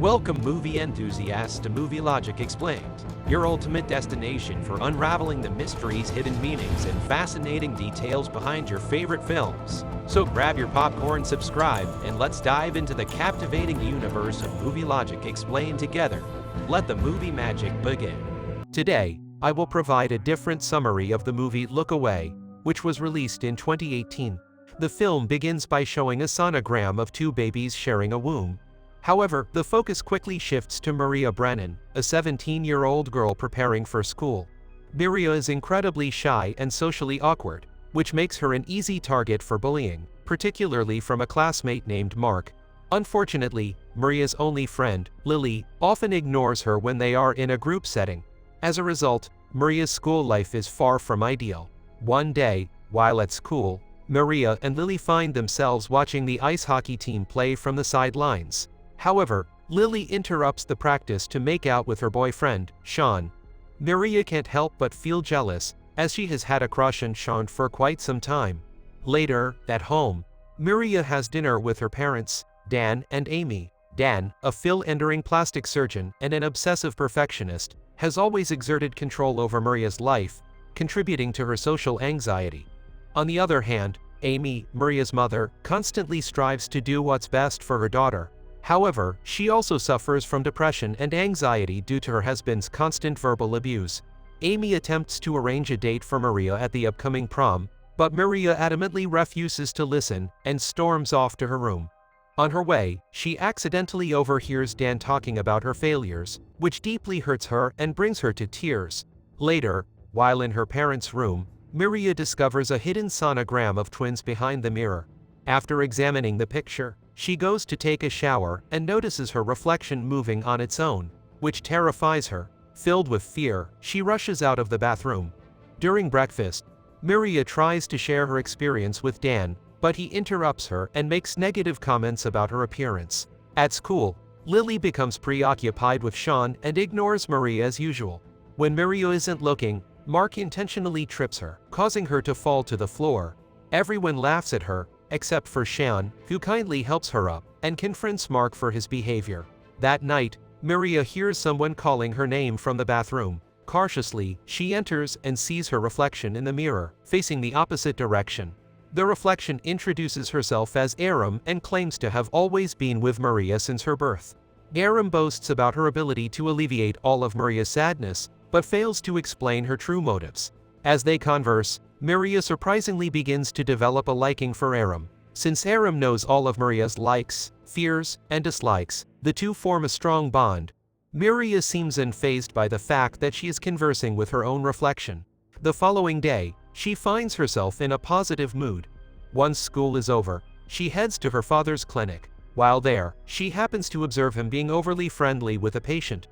Welcome movie enthusiasts to Movie Logic Explained, your ultimate destination for unraveling the mysteries, hidden meanings, and fascinating details behind your favorite films. So grab your popcorn, subscribe, and let's dive into the captivating universe of Movie Logic Explained together. Let the movie magic begin. Today, I will provide a different summary of the movie Look Away, which was released in 2018. The film begins by showing a sonogram of two babies sharing a womb. However, the focus quickly shifts to Maria Brennan, a 17-year-old girl preparing for school. Maria is incredibly shy and socially awkward, which makes her an easy target for bullying, particularly from a classmate named Mark. Unfortunately, Maria's only friend, Lily, often ignores her when they are in a group setting. As a result, Maria's school life is far from ideal. One day, while at school, Maria and Lily find themselves watching the ice hockey team play from the sidelines. However, Lily interrupts the practice to make out with her boyfriend, Sean. Maria can't help but feel jealous, as she has had a crush on Sean for quite some time. Later, at home, Maria has dinner with her parents, Dan and Amy. Dan, a philandering plastic surgeon and an obsessive perfectionist, has always exerted control over Maria's life, contributing to her social anxiety. On the other hand, Amy, Maria's mother, constantly strives to do what's best for her daughter. However, she also suffers from depression and anxiety due to her husband's constant verbal abuse. Amy attempts to arrange a date for Maria at the upcoming prom, but Maria adamantly refuses to listen and storms off to her room. On her way, she accidentally overhears Dan talking about her failures, which deeply hurts her and brings her to tears. Later, while in her parents' room, Maria discovers a hidden sonogram of twins behind the mirror. After examining the picture, she goes to take a shower and notices her reflection moving on its own, which terrifies her. Filled with fear, she rushes out of the bathroom. During breakfast, Maria tries to share her experience with Dan, but he interrupts her and makes negative comments about her appearance. At school, Lily becomes preoccupied with Sean and ignores Maria as usual. When Maria isn't looking, Mark intentionally trips her, causing her to fall to the floor. Everyone laughs at her, except for Sean, who kindly helps her up and confronts Mark for his behavior. That night, Maria hears someone calling her name from the bathroom. Cautiously, she enters and sees her reflection in the mirror, facing the opposite direction. The reflection introduces herself as Aram and claims to have always been with Maria since her birth. Aram boasts about her ability to alleviate all of Maria's sadness, but fails to explain her true motives. As they converse, Maria surprisingly begins to develop a liking for Aram. Since Aram knows all of Maria's likes, fears, and dislikes, the two form a strong bond. Maria seems unfazed by the fact that she is conversing with her own reflection. The following day, she finds herself in a positive mood. Once school is over, she heads to her father's clinic. While there, she happens to observe him being overly friendly with a patient.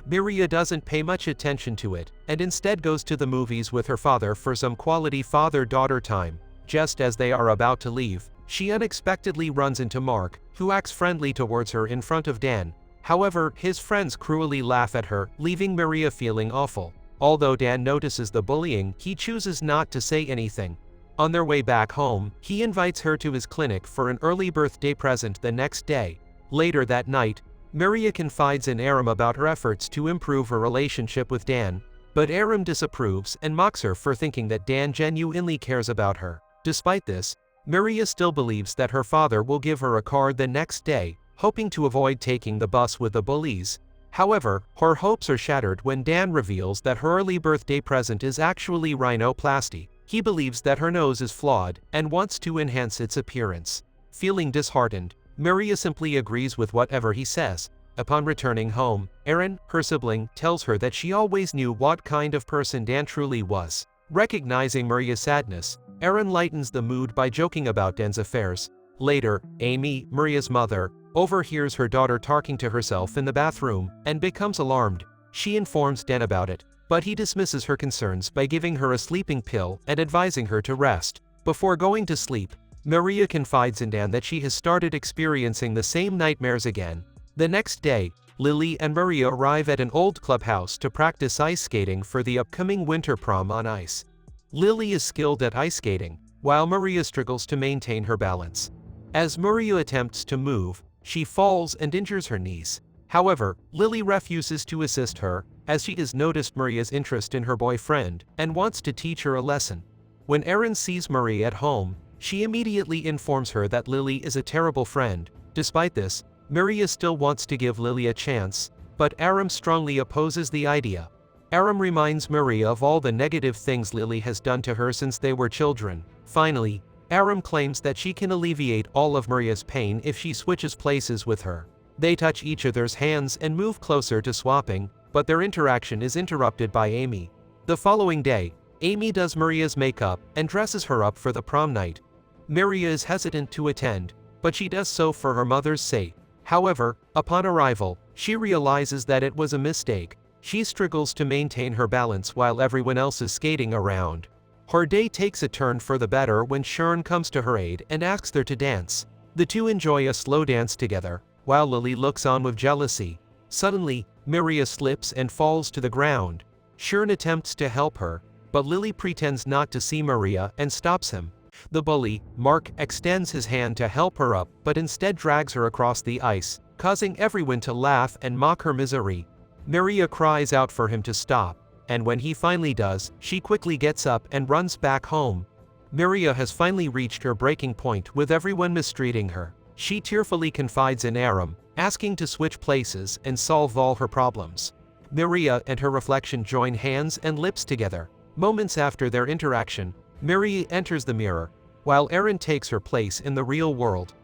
Maria doesn't pay much attention to it, and instead goes to the movies with her father for some quality father-daughter time. Just as they are about to leave, she unexpectedly runs into Mark, who acts friendly towards her in front of Dan. However, his friends cruelly laugh at her, leaving Maria feeling awful. Although Dan notices the bullying, he chooses not to say anything. On their way back home, he invites her to his clinic for an early birthday present the next day. Later that night, Maria confides in Aram about her efforts to improve her relationship with Dan, but Aram disapproves and mocks her for thinking that Dan genuinely cares about her. Despite this, Maria still believes that her father will give her a card the next day, hoping to avoid taking the bus with the bullies. However, her hopes are shattered when Dan reveals that her early birthday present is actually rhinoplasty. He believes that her nose is flawed and wants to enhance its appearance. Feeling disheartened, Maria simply agrees with whatever he says. Upon returning home, Erin, her sibling, tells her that she always knew what kind of person Dan truly was. Recognizing Maria's sadness, Erin lightens the mood by joking about Dan's affairs. Later, Amy, Maria's mother, overhears her daughter talking to herself in the bathroom and becomes alarmed. She informs Dan about it, but he dismisses her concerns by giving her a sleeping pill and advising her to rest. Before going to sleep, Maria confides in Dan that she has started experiencing the same nightmares again. The next day, Lily and Maria arrive at an old clubhouse to practice ice skating for the upcoming winter prom on ice. Lily is skilled at ice skating, while Maria struggles to maintain her balance. As Maria attempts to move, she falls and injures her knees. However, Lily refuses to assist her, as she has noticed Maria's interest in her boyfriend and wants to teach her a lesson. When Erin sees Maria at home, she immediately informs her that Lily is a terrible friend. Despite this, Maria still wants to give Lily a chance, but Aram strongly opposes the idea. Aram reminds Maria of all the negative things Lily has done to her since they were children. Finally, Aram claims that she can alleviate all of Maria's pain if she switches places with her. They touch each other's hands and move closer to swapping, but their interaction is interrupted by Amy. The following day, Amy does Maria's makeup and dresses her up for the prom night. Maria is hesitant to attend, but she does so for her mother's sake. However, upon arrival, she realizes that it was a mistake. She struggles to maintain her balance while everyone else is skating around. Her day takes a turn for the better when Sharon comes to her aid and asks her to dance. The two enjoy a slow dance together, while Lily looks on with jealousy. Suddenly, Maria slips and falls to the ground. Sharon attempts to help her, but Lily pretends not to see Maria and stops him. The bully, Mark, extends his hand to help her up but instead drags her across the ice, causing everyone to laugh and mock her misery. Maria cries out for him to stop, and when he finally does, she quickly gets up and runs back home. Maria has finally reached her breaking point with everyone mistreating her. She tearfully confides in Aram, asking to switch places and solve all her problems. Maria and her reflection join hands and lips together. Moments after their interaction, Maria enters the mirror, while Erin takes her place in the real world.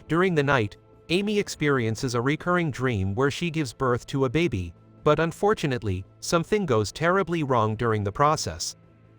During the night, Amy experiences a recurring dream where she gives birth to a baby, but unfortunately, something goes terribly wrong during the process.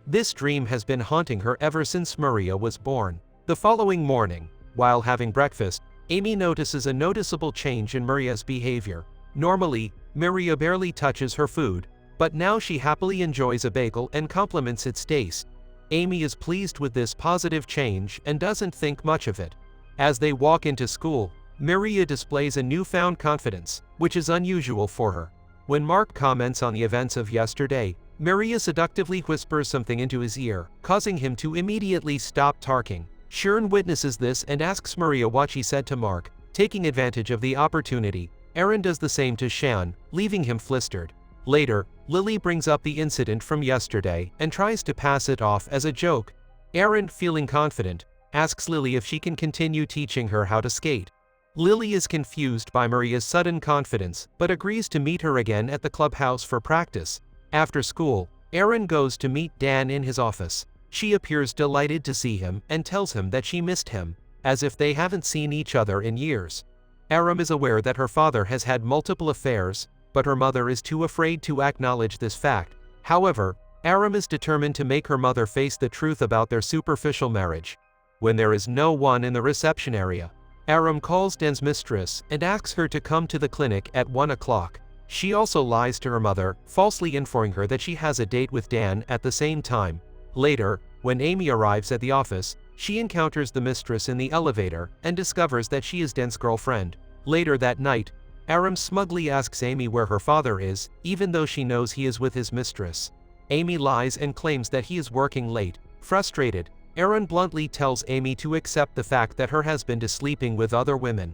This dream has been haunting her ever since Maria was born. The following morning, while having breakfast, Amy notices a noticeable change in Maria's behavior. Normally, Maria barely touches her food, but now she happily enjoys a bagel and compliments its taste. Amy is pleased with this positive change and doesn't think much of it. As they walk into school, Maria displays a newfound confidence, which is unusual for her. When Mark comments on the events of yesterday, Maria seductively whispers something into his ear, causing him to immediately stop talking. Sharon witnesses this and asks Maria what she said to Mark. Taking advantage of the opportunity, Erin does the same to Shan, leaving him flustered. Later, Lily brings up the incident from yesterday and tries to pass it off as a joke. Erin, feeling confident, asks Lily if she can continue teaching her how to skate. Lily is confused by Maria's sudden confidence, but agrees to meet her again at the clubhouse for practice. After school, Erin goes to meet Dan in his office. She appears delighted to see him and tells him that she missed him, as if they haven't seen each other in years. Erin is aware that her father has had multiple affairs, but her mother is too afraid to acknowledge this fact. However, Erin is determined to make her mother face the truth about their superficial marriage. When there is no one in the reception area, Erin calls Dan's mistress and asks her to come to the clinic at 1 o'clock. She also lies to her mother, falsely informing her that she has a date with Dan at the same time. Later, when Amy arrives at the office, she encounters the mistress in the elevator and discovers that she is Dan's girlfriend. Later that night, Erin smugly asks Amy where her father is, even though she knows he is with his mistress. Amy lies and claims that he is working late. Frustrated, Erin bluntly tells Amy to accept the fact that her husband is sleeping with other women.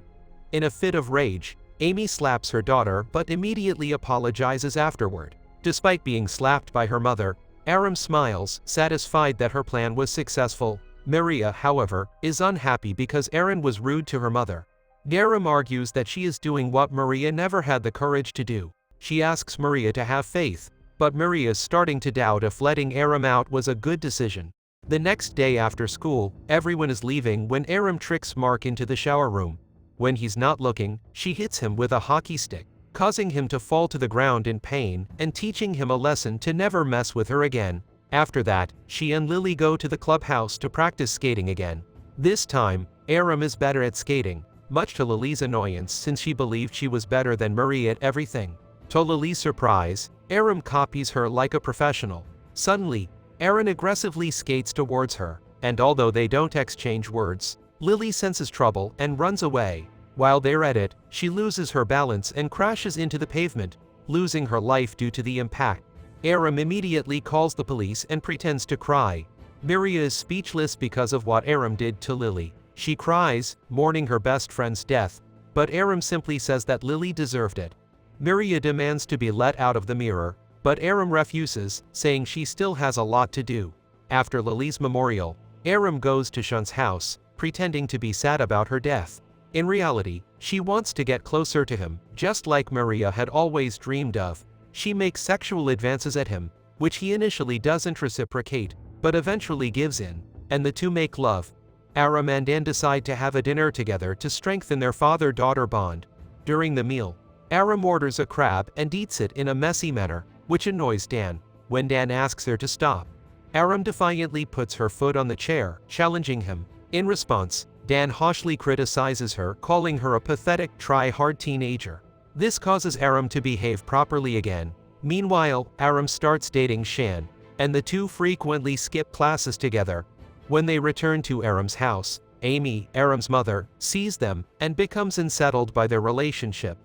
In a fit of rage, Amy slaps her daughter but immediately apologizes afterward. Despite being slapped by her mother, Erin smiles, satisfied that her plan was successful. Maria, however, is unhappy because Erin was rude to her mother. Erin argues that she is doing what Maria never had the courage to do. She asks Maria to have faith, but Maria is starting to doubt if letting Erin out was a good decision. The next day after school, everyone is leaving when Erin tricks Mark into the shower room. When he's not looking, she hits him with a hockey stick, causing him to fall to the ground in pain and teaching him a lesson to never mess with her again. After that, she and Lily go to the clubhouse to practice skating again. This time, Erin is better at skating, much to Lily's annoyance since she believed she was better than Maria at everything. To Lily's surprise, Erin copies her like a professional. Suddenly, Erin aggressively skates towards her, and although they don't exchange words, Lily senses trouble and runs away. While they're at it, she loses her balance and crashes into the pavement, losing her life due to the impact. Erin immediately calls the police and pretends to cry. Maria is speechless because of what Erin did to Lily. She cries, mourning her best friend's death, but Erin simply says that Lily deserved it. Miria demands to be let out of the mirror, but Aram refuses, saying she still has a lot to do. After Lily's memorial, Aram goes to Shun's house, pretending to be sad about her death. In reality, she wants to get closer to him, just like Miria had always dreamed of. She makes sexual advances at him, which he initially doesn't reciprocate, but eventually gives in, and the two make love. Aram and Dan decide to have a dinner together to strengthen their father-daughter bond. During the meal, Aram orders a crab and eats it in a messy manner, which annoys Dan. When Dan asks her to stop, Aram defiantly puts her foot on the chair, challenging him. In response, Dan harshly criticizes her, calling her a pathetic, try-hard teenager. This causes Aram to behave properly again. Meanwhile, Aram starts dating Shan, and the two frequently skip classes together. When they return to Aram's house, Amy, Aram's mother, sees them and becomes unsettled by their relationship.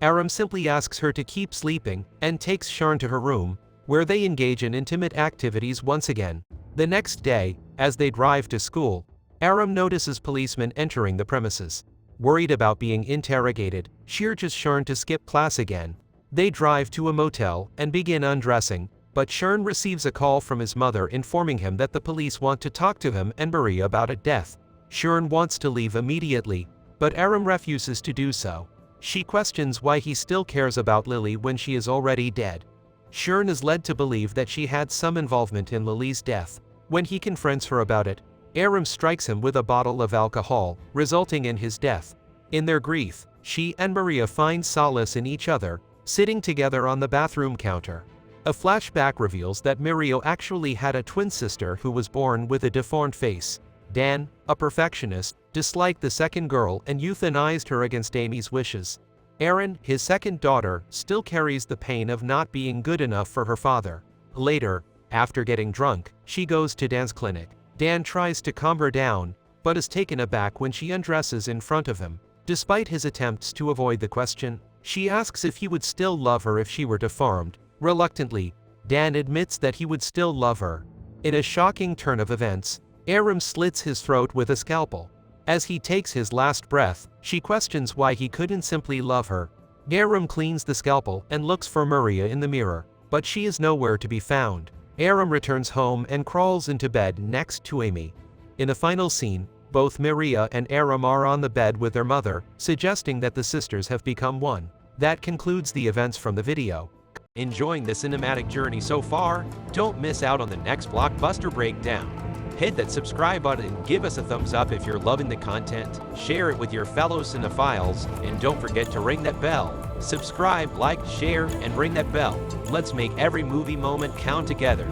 Aram simply asks her to keep sleeping and takes Shan to her room, where they engage in intimate activities once again. The next day, as they drive to school, Aram notices policemen entering the premises. Worried about being interrogated, she urges Shan to skip class again. They drive to a motel and begin undressing, but Shan receives a call from his mother informing him that the police want to talk to him and Maria about a death. Shan wants to leave immediately, but Aram refuses to do so. She questions why he still cares about Lily when she is already dead. Shan is led to believe that she had some involvement in Lily's death. When he confronts her about it, Aram strikes him with a bottle of alcohol, resulting in his death. In their grief, she and Maria find solace in each other, sitting together on the bathroom counter. A flashback reveals that Mirio actually had a twin sister who was born with a deformed face. Dan, a perfectionist, disliked the second girl and euthanized her against Amy's wishes. Erin, his second daughter, still carries the pain of not being good enough for her father. Later, after getting drunk, she goes to Dan's clinic. Dan tries to calm her down, but is taken aback when she undresses in front of him. Despite his attempts to avoid the question, she asks if he would still love her if she were deformed. Reluctantly, Dan admits that he would still love her. In a shocking turn of events, Aram slits his throat with a scalpel. As he takes his last breath, she questions why he couldn't simply love her. Aram cleans the scalpel and looks for Maria in the mirror, but she is nowhere to be found. Aram returns home and crawls into bed next to Amy. In the final scene, both Maria and Aram are on the bed with their mother, suggesting that the sisters have become one. That concludes the events from the video. Enjoying the cinematic journey so far? Don't miss out on the next blockbuster breakdown. Hit that subscribe button and give us a thumbs up if you're loving the content. Share it with your fellow cinephiles, and don't forget to ring that bell. Subscribe, like, share, and ring that bell. Let's make every movie moment count together.